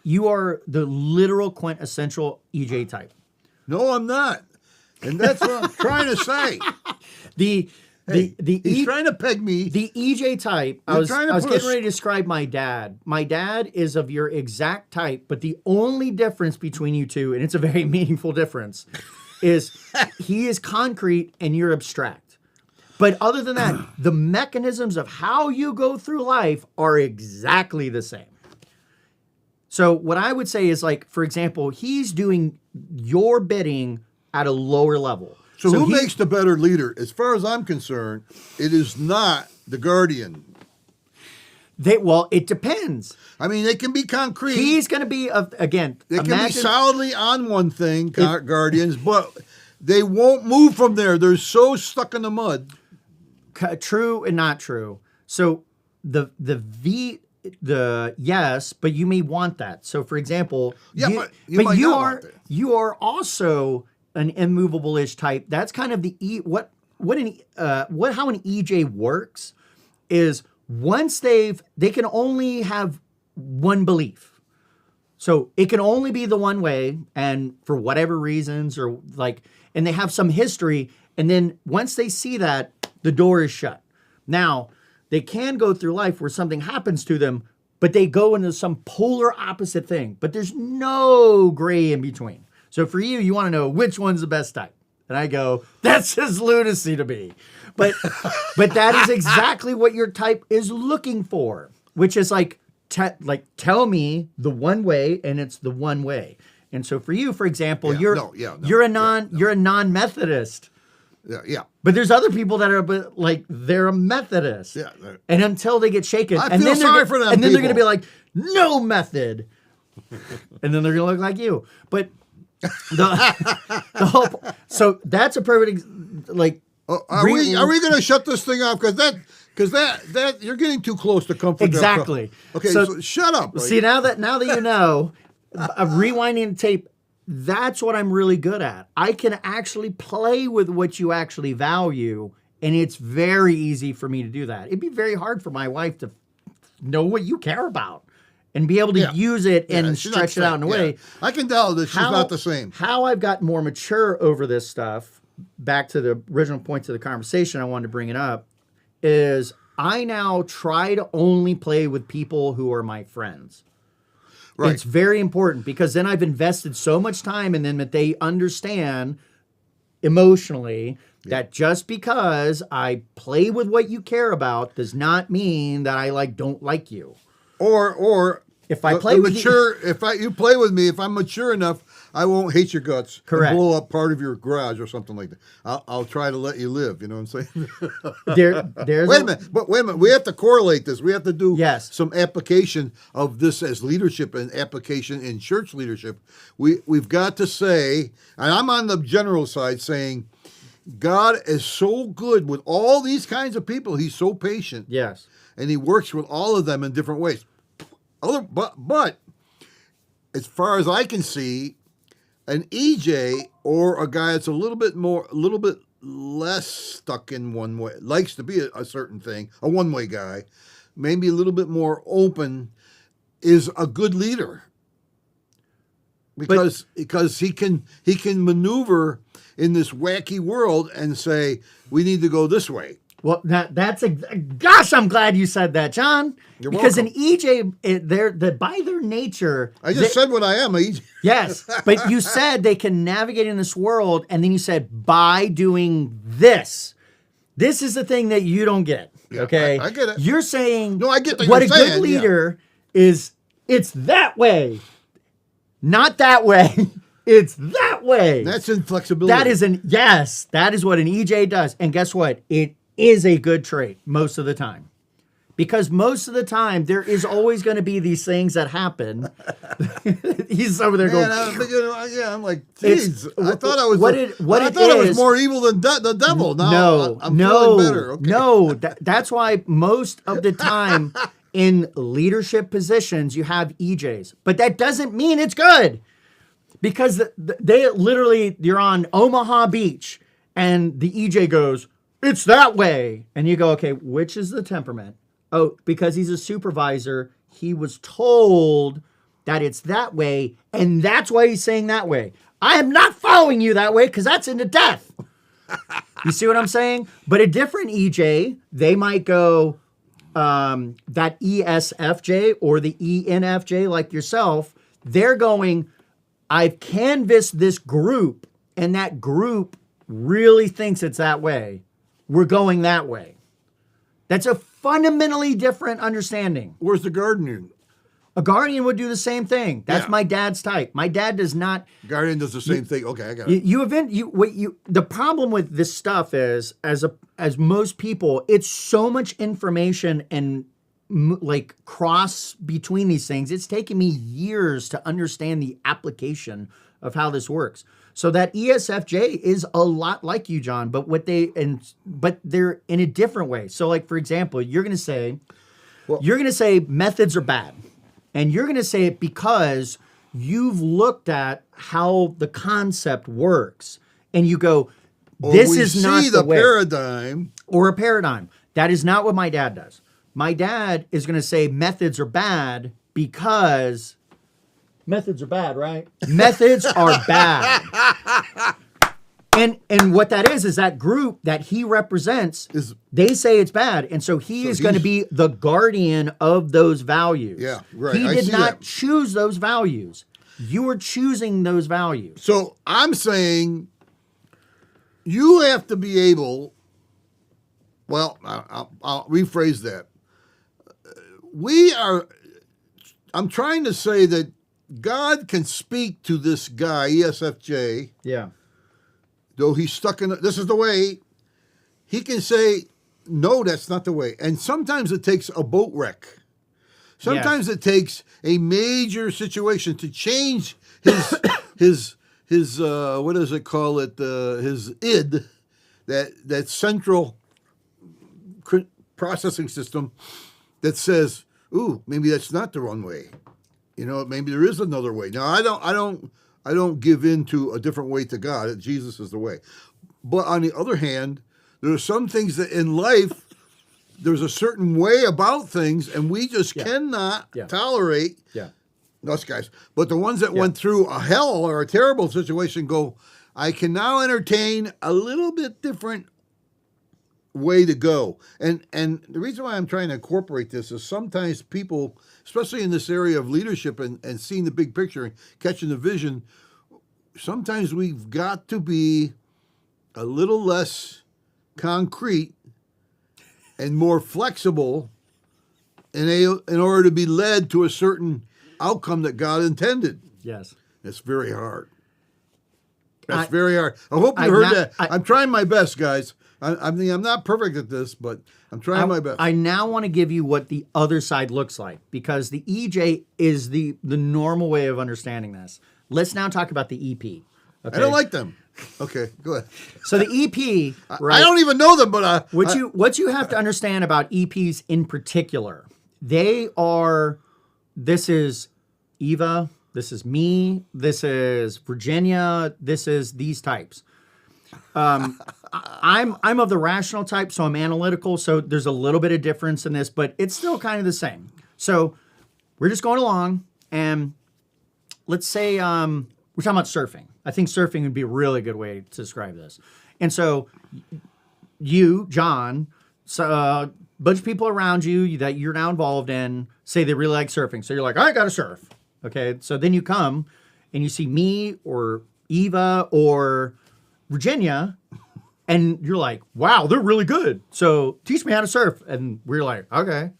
You are the literal quintessential EJ type. No, I'm not. And that's what I'm trying to say. He's trying to peg me. The EJ type, I was getting ready to describe my dad. My dad is of your exact type, but the only difference between you two, and it's a very meaningful difference, is he is concrete and you're abstract. But other than that, the mechanisms of how you go through life are exactly the same. So what I would say is, like, for example, he's doing your bidding at a lower level. So who makes the better leader? As far as I'm concerned, it is not the guardian. Well, it depends. I mean, they can be concrete. He's going to be, again, they can be solidly on one thing, guardians, but they won't move from there. They're so stuck in the mud. True and not true. So the yes, but you may want that. So for example, you are also an immovable-ish type. That's kind of the how an EJ works is once they can only have one belief. So it can only be the one way, and for whatever reasons, or like, and they have some history, and then once they see that, the door is shut. Now, they can go through life where something happens to them, but they go into some polar opposite thing. But there's no gray in between. So for you, you want to know which one's the best type. And I go, that's just lunacy to me. But that is exactly what your type is looking for, which is like tell me the one way, and it's the one way. And so for you, for example, you're a non-Methodist. Yeah. But there's other people that are like, they're a Methodist. Yeah. And until they get shaken, I feel sorry for them. And then they're going to be like, no method. And then they're going to look like you. But the whole, so that's a perfect, like, are we going to shut this thing off? Because that you're getting too close to comfort. Exactly. Okay, so shut up. See, now that you know, rewinding the tape, that's what I'm really good at. I can actually play with what you actually value, and it's very easy for me to do that. It'd be very hard for my wife to know what you care about and be able to use it and stretch it out in a way. I can tell that she's not the same. How I've gotten more mature over this stuff, back to the original points of the conversation, I wanted to bring it up, is I now try to only play with people who are my friends. Right. It's very important because then I've invested so much time in them that they understand emotionally that just because I play with what you care about does not mean that I don't like you. Or if I play with you, you play with me, if I'm mature enough, I won't hate your guts. Correct. And blow up part of your garage or something like that. I'll try to let you live. You know what I'm saying? Wait a minute. We have to correlate this. We have to do some application of this as leadership and application in church leadership. We've got to say, and I'm on the general side saying, God is so good with all these kinds of people. He's so patient. Yes. And he works with all of them in different ways. But as far as I can see, an EJ or a guy that's a little bit less stuck in one way, likes to be a certain thing, a one-way guy, maybe a little bit more open, is a good leader. Because he can maneuver in this wacky world and say, we need to go this way. Well, gosh, I'm glad you said that, John. You're because welcome. an EJ, they're by their nature. I just said what I am, an EJ. Yes, but you said they can navigate in this world, and then you said by doing this. This is the thing that you don't get. Yeah, Okay, I get it. You're saying No, I get what what you're a saying, good leader is. It's that way, not that way. It's that way. That's inflexibility. That is what an EJ does. And guess what? It is a good trait most of the time. Because most of the time, there is always going to be these things that happen. He's over there going. I'm like, geez, I thought I was. I thought I was more evil than the devil. Now I'm feeling better. Okay. No. That's why most of the time in leadership positions you have EJs, but that doesn't mean it's good. Because they literally, you're on Omaha Beach, and the EJ goes, it's that way. And you go, okay, which is the temperament? Oh, because he's a supervisor, he was told that it's that way, and that's why he's saying that way. I am not following you that way because that's into death. You see what I'm saying? But a different EJ, they might go that ESFJ or the ENFJ like yourself, they're going, I've canvassed this group, and that group really thinks it's that way. We're going that way. That's a fundamentally different understanding. Where's the Guardian? A Guardian would do the same thing. That's Yeah. my dad's type. My dad does not. Guardian does the same thing. Okay, I got it. The problem with this stuff is, as most people, it's so much information and like cross between these things. It's taken me years to understand the application of how this works. So that ESFJ is a lot like you, John, but they're in a different way. So, like, for example, you're going to say methods are bad, and you're going to say it because you've looked at how the concept works, and you go, "This is not the way." Paradigm or a paradigm. That is not what my dad does. My dad is going to say methods are bad because methods are bad, right? Methods are bad. And what that is that group that he represents, they say it's bad. And so he is going to be the guardian of those values. Yeah, right. He I did see not that. choose those values. You are choosing those values. So I'm saying you have to be able, well, I'll rephrase that. I'm trying to say that God can speak to this guy, ESFJ, Yeah. though he's stuck in, this is the way. He can say, no, that's not the way. And sometimes it takes a boat wreck. Sometimes it takes a major situation to change his what does it call it? His id, that central processing system that says, ooh, maybe that's not the wrong way. You know, maybe there is another way. Now, I don't give in to a different way to God. Jesus is the way. But on the other hand, there are some things that in life, there's a certain way about things, and we just cannot tolerate us guys. But the ones that went through a hell or a terrible situation go, I can now entertain a little bit different way to go. And the reason why I'm trying to incorporate this is sometimes people, especially in this area of leadership and seeing the big picture and catching the vision, sometimes we've got to be a little less concrete and more flexible in order to be led to a certain outcome that God intended. Yes. It's very hard. That's very hard. I hope you heard that. I'm trying my best, guys. I mean, I'm not perfect at this, but I'm trying my best. I now want to give you what the other side looks like, because the EJ is the normal way of understanding this. Let's now talk about the EP. Okay? I don't like them. Okay, go ahead. So the EP, right? I don't even know them, but What you have to understand about EPs in particular, they are. This is Eva. This is me. This is Virginia. This is these types. I'm of the rational type, so I'm analytical. So there's a little bit of difference in this, but it's still kind of the same. So we're just going along, and let's say we're talking about surfing. I think surfing would be a really good way to describe this. And so you, John, a bunch of people around you that you're now involved in say they really like surfing. So you're like, I got to surf. Okay. So then you come and you see me or Eva or Virginia, and you're like, wow, they're really good. So teach me how to surf. And we're like, okay.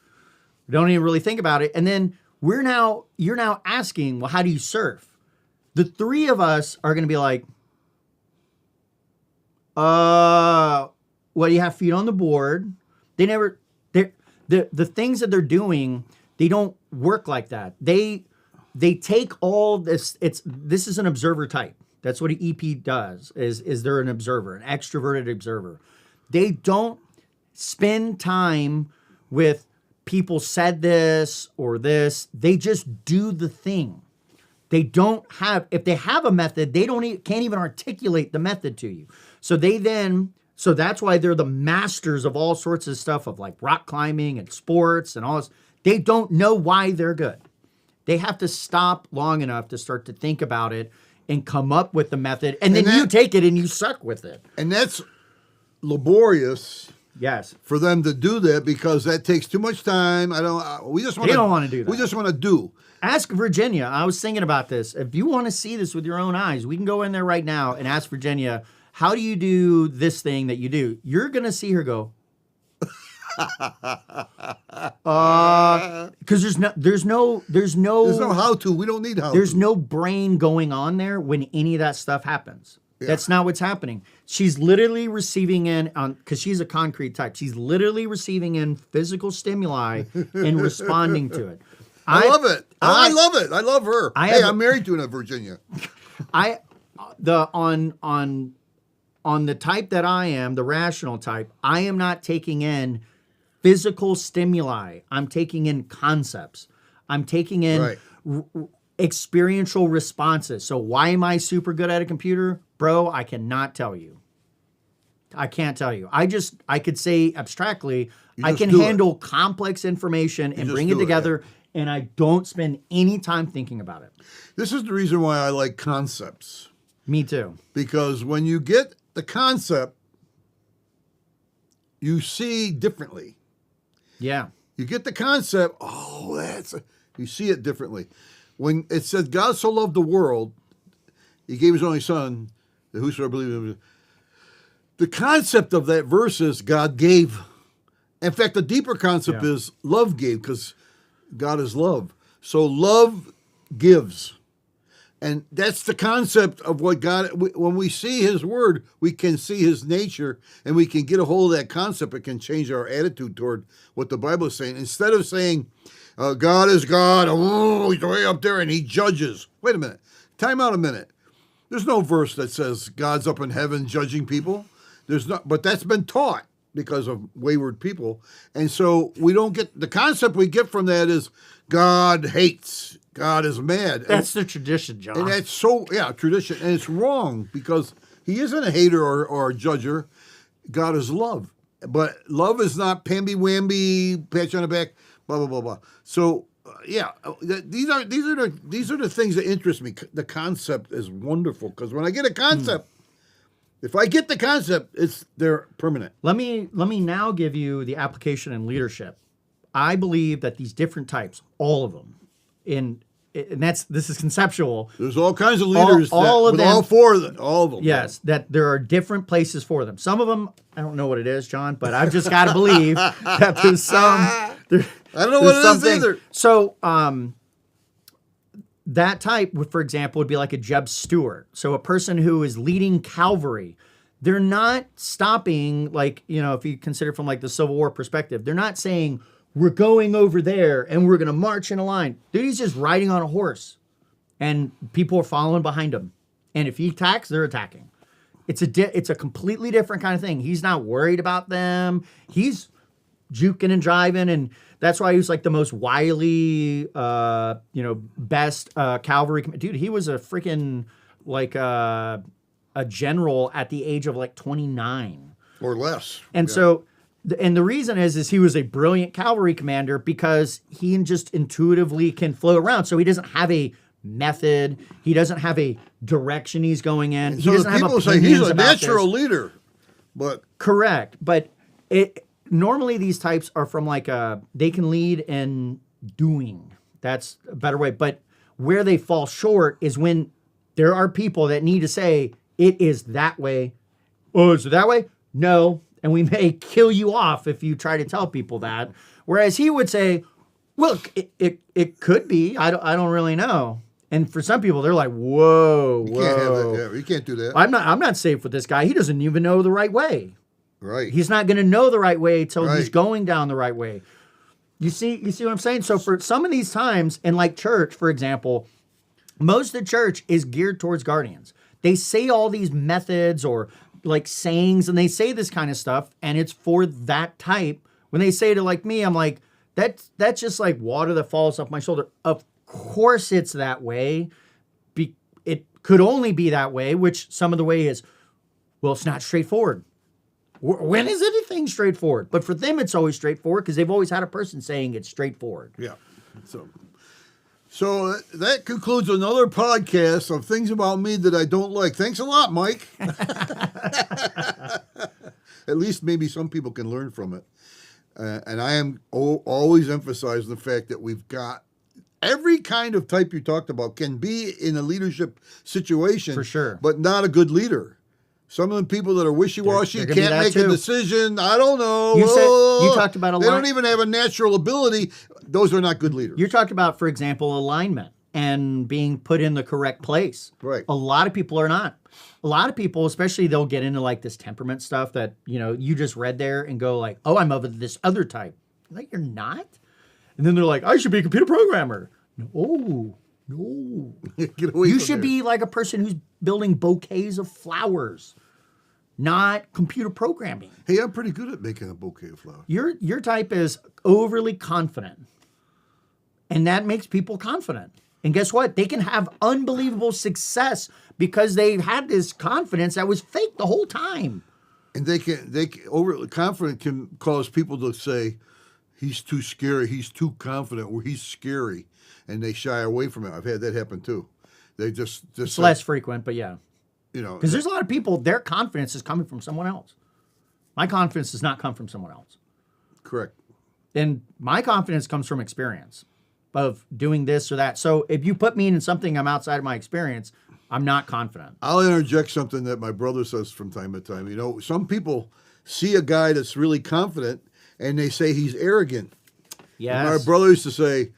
We don't even really think about it. And then you're now asking, well, how do you surf? The three of us are going to be like, well, you have feet on the board. The things that they're doing, they don't work like that. They take all this. This is an observer type. That's what an EP does. Is they're an observer, an extroverted observer. They don't spend time with people said this or this. They just do the thing. They don't have, if they have a method, they can't even articulate the method to you. So that's why they're the masters of all sorts of stuff of like rock climbing and sports and all this. They don't know why they're good. They have to stop long enough to start to think about it and come up with the method. And then you take it and you suck with it. And that's laborious. Yes. For them to do that because that takes too much time. They don't want to do that. We just want to do. Ask Virginia. I was thinking about this. If you want to see this with your own eyes, we can go in there right now and ask Virginia, how do you do this thing that you do? You're going to see her go, because there's no how to. We don't need how there's to. no brain going on there when any of that stuff happens. Yeah. That's not what's happening. She's literally receiving in because she's a concrete type. She's literally receiving in physical stimuli and responding to it. I love it. I love it. I love her. I'm married to a Virginia. On the type that I am, the rational type, I am not taking in physical stimuli. I'm taking in concepts. I'm taking in experiential responses. So why am I super good at a computer? Bro, I cannot tell you. I can't tell you. I could say abstractly, I can handle complex information and bring it together, and I don't spend any time thinking about it. This is the reason why I like concepts. Me too. Because when you get the concept, you see differently. Yeah. You get the concept, you see it differently. When it says God so loved the world, he gave his only son, that whosoever believes in him. The concept of that verse is God gave. In fact, the deeper concept is love gave, because God is love. So love gives. And that's the concept of what God, when we see his word, we can see his nature and we can get a hold of that concept. It can change our attitude toward what the Bible is saying. Instead of saying, God is God, he's way up there and he judges. Wait a minute. Time out a minute. There's no verse that says God's up in heaven judging people. There's not, but that's been taught because of wayward people. And so we don't get, the concept we get from that is God hates. God is mad. That's the tradition, John. And that's tradition. And it's wrong because he isn't a hater or a judger. God is love. But love is not pamby-wamby, pat you on the back, blah, blah, blah, blah. So, these are the things that interest me. The concept is wonderful because when I get a concept, if I get the concept, they're permanent. Let me now give you the application in leadership. I believe that these different types, all of them, this is conceptual. There's all kinds of leaders. All of them. All of them. Yes, that there are different places for them. Some of them, I don't know what it is, John, but I've just got to believe that there's some. I don't know what it is either. So, that type, for example, would be like a Jeb Stuart. So a person who is leading cavalry, they're not stopping, like, if you consider from like the Civil War perspective, they're not saying, we're going over there and we're going to march in a line. Dude, he's just riding on a horse and people are following behind him. And if he attacks, they're attacking. it's a completely different kind of thing. He's not worried about them. He's juking and driving, and that's why he was like the most wily, best cavalry. Dude, he was a freaking like a general at the age of like 29 or less. and so. And the reason is he was a brilliant cavalry commander because he just intuitively can flow around. So he doesn't have a method. He doesn't have a direction he's going in. He so doesn't have people say opinions he's a about natural this. leader, but Correct. But normally these types are from like they can lead in doing. That's a better way. But where they fall short is when there are people that need to say, it is that way. Oh, is it that way? No. And we may kill you off if you try to tell people that. Whereas he would say, look, it could be. I don't really know. And for some people, they're like, whoa, you can't have whoa. that. Yeah, you can't do that. I'm not safe with this guy. He doesn't even know the right way. Right. He's not going to know the right way till he's Right. going down the right way. You see what I'm saying? So for some of these times, in like church, for example, most of the church is geared towards guardians. They say all these methods or like sayings, and they say this kind of stuff, and it's for that type. When they say to like me, I'm like, that's just like water that falls off my shoulder. Of course it's that way. It could only be that way, which some of the way is, well, it's not straightforward. When is anything straightforward? But for them, it's always straightforward because they've always had a person saying it's straightforward. Yeah. So that concludes another podcast of things about me that I don't like. Thanks a lot, Mike. At least maybe some people can learn from it. And I am always emphasizing the fact that we've got every kind of type you talked about can be in a leadership situation. For sure. But not a good leader. Some of the people that are wishy-washy, They're gonna be can't that make too. a decision. I don't know. You talked about They don't even have a natural ability. Those are not good leaders. You talked about, for example, alignment and being put in the correct place. Right. A lot of people are not. A lot of people, especially they'll get into like this temperament stuff that, you just read there and go like, oh, I'm of this other type. Like, you're not? And then they're like, I should be a computer programmer. No. Get away You from should there. be like a person who's building bouquets of flowers, not computer programming. Hey, I'm pretty good at making a bouquet of flowers. Your type is overly confident, and that makes people confident. And guess what? They can have unbelievable success because they had this confidence that was fake the whole time. And they overly confident can cause people to say, he's too scary, he's too confident, or he's scary, and they shy away from it. I've had that happen too. They just It's less frequent, but yeah. Because there's a lot of people, their confidence is coming from someone else. My confidence does not come from someone else. correct. And my confidence comes from experience of doing this or that. So if you put me in something I'm outside of my experience, I'm not confident. I'll interject something that my brother says from time to time. Some people see a guy that's really confident and they say he's arrogant. Yes. And my brother used to say,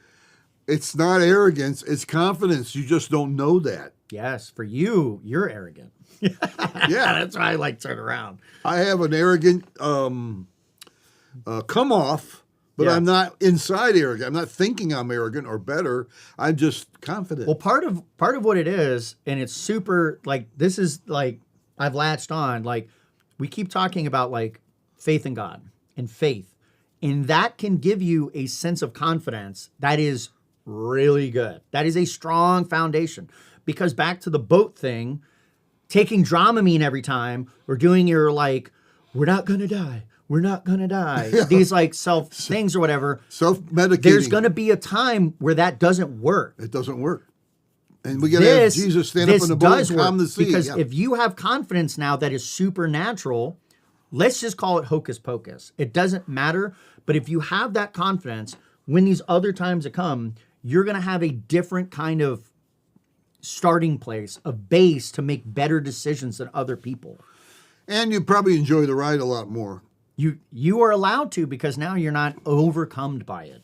it's not arrogance, it's confidence. You just don't know that. Yes. For you, you're arrogant. Yeah. That's why I like turn around. I have an arrogant come off, but Yeah. I'm not inside arrogant. I'm not thinking I'm arrogant or better. I'm just confident. Well, part of what it is, and it's super like this is like I've latched on. Like we keep talking about like faith in God and faith, and that can give you a sense of confidence that is really good. That is a strong foundation. Because back to the boat thing, taking Dramamine every time or doing your like, we're not gonna die. We're not gonna die. These like self things or whatever. Self-medicating. There's gonna be a time where that doesn't work. It doesn't work. And we got to have Jesus stand up in the boat and calm the sea. Because Yeah. if you have confidence now that is supernatural, let's just call it hocus pocus. It doesn't matter. But if you have that confidence, when these other times come, you're gonna have a different kind of starting place, a base to make better decisions than other people. And you probably enjoy the ride a lot more. You are allowed to because now you're not overcome by it.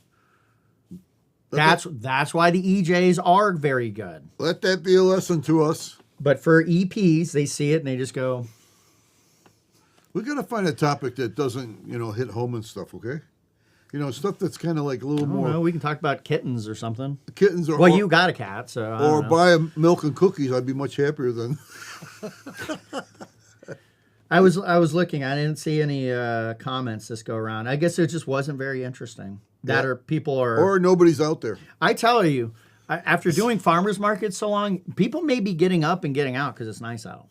That's why the EJs are very good. Let that be a lesson to us. But for EPs, they see it and they just go, We got to find a topic that doesn't, hit home and stuff, okay? Stuff that's kind of like a little I don't more know, we can talk about kittens or something. kittens or Well, you got a cat, so I or don't know. buy a milk and cookies. I'd be much happier than. I was looking. I didn't see any comments this go around. I guess it just wasn't very interesting. That Yeah. or people are. Or nobody's out there. I tell you, after doing farmers markets so long, people may be getting up and getting out because it's nice out,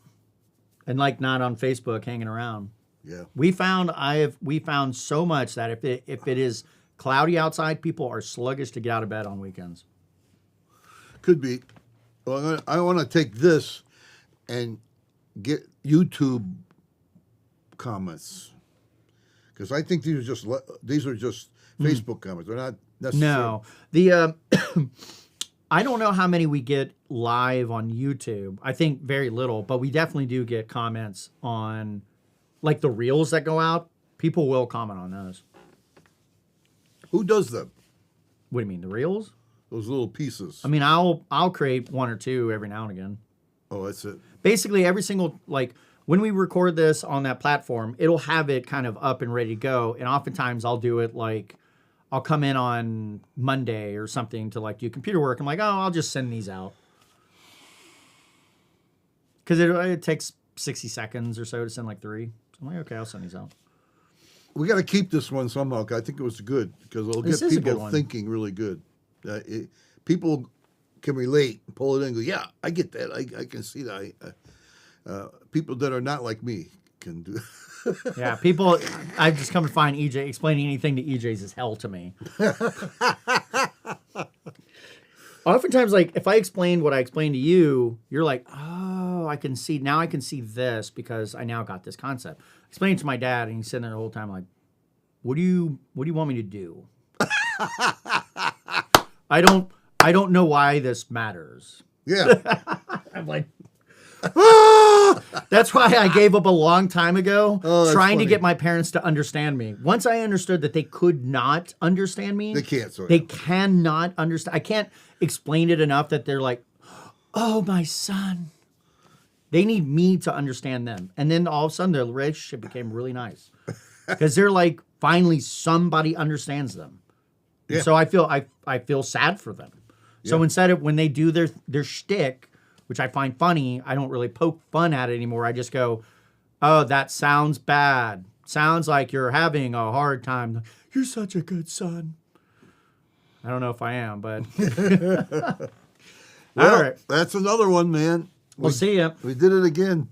and like not on Facebook hanging around. Yeah. We found so much that if it is cloudy outside, people are sluggish to get out of bed on weekends. Could be. Well, I want to take this and get YouTube comments because I think these are just Facebook comments. They're not necessarily. No, the I don't know how many we get live on YouTube. I think very little, but we definitely do get comments on like the reels that go out. People will comment on those. Who does them? What do you mean, the reels? Those little pieces. I mean, I'll create one or two every now and again. Oh, that's it. Basically, every single like when we record this on that platform, it'll have it kind of up and ready to go. And oftentimes, I'll do it like I'll come in on Monday or something to like do computer work. I'm like, oh, I'll just send these out because it takes 60 seconds or so to send like 3. So I'm like, okay, I'll send these out. We got to keep this one somehow. I think it was good because it'll This get is a good people one. thinking really good. People can relate, pull it in, and go, yeah, I get that. I can see that. People that are not like me can do. Yeah, people. I've just come to find EJ explaining anything to EJ's is hell to me. Oftentimes, like if I explain what I explained to you, you're like, oh, I can see now. I can see this because I now got this concept. Explain it to my dad, and he's sitting there the whole time like, what do you want me to do? I don't know why this matters. Yeah. I'm like, that's why I gave up a long time ago, Oh, trying to funny. get my parents to understand me. Once I understood that they could not understand me, They can't. Sorry. they cannot understand. I can't explain it enough that they're like, oh, my son. They need me to understand them. And then all of a sudden, their relationship became really nice because they're like, finally, somebody understands them. And Yeah. so I feel sad for them. So Yeah. instead of when they do their shtick, which I find funny, I don't really poke fun at it anymore. I just go, oh, that sounds bad. Sounds like you're having a hard time. You're such a good son. I don't know if I am, but Well, all right. that's another one, man. We'll see ya. We did it again.